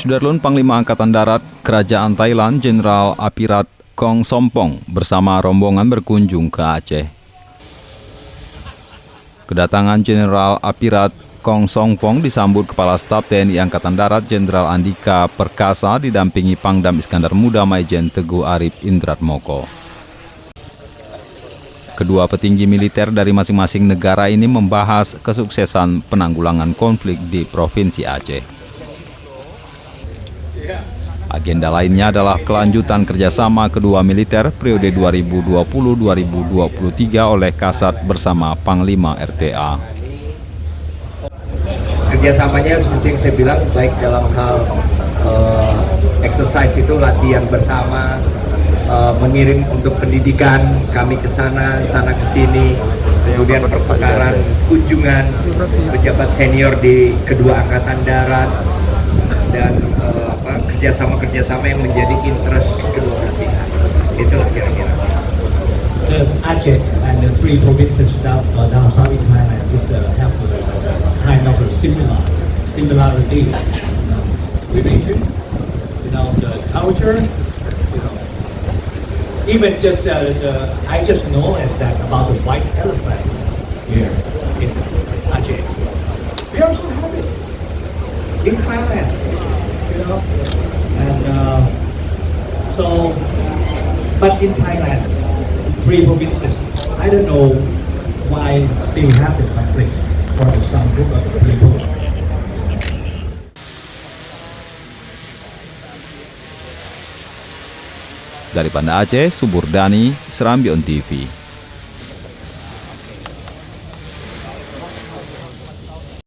Sudarlun Panglima Angkatan Darat Kerajaan Thailand Jenderal Apirat Kong Sompong bersama rombongan berkunjung ke Aceh. Kedatangan Jenderal Apirat Kong Sompong disambut Kepala Staf TNI Angkatan Darat Jenderal Andika Perkasa didampingi Pangdam Iskandar Muda Maijen Teguh Arif Indratmoko. Kedua petinggi militer dari masing-masing negara ini membahas kesuksesan penanggulangan konflik di Provinsi Aceh. Agenda lainnya adalah kelanjutan kerjasama kedua militer periode 2020-2023 oleh Kasat bersama Panglima RTA. Kerjasamanya seperti yang saya bilang, baik dalam hal exercise itu latihan bersama, mengirim untuk pendidikan kami ke sana ke sini, kemudian pertukaran kunjungan pejabat senior di kedua angkatan darat, dan kerjasama yang menjadi interest kedua belah pihak. Itulah kira-kira. The Aceh and the three provinces down south in Thailand is have kind of a similarity. Religion, the culture. Even just I just know that about the white elephant here in Aceh. We are so happy in Thailand, and so, but in Thailand, three provinces, I don't know why still have the conflict for some group of people. Dari Banda Aceh, Subur Dani, Serambi On TV.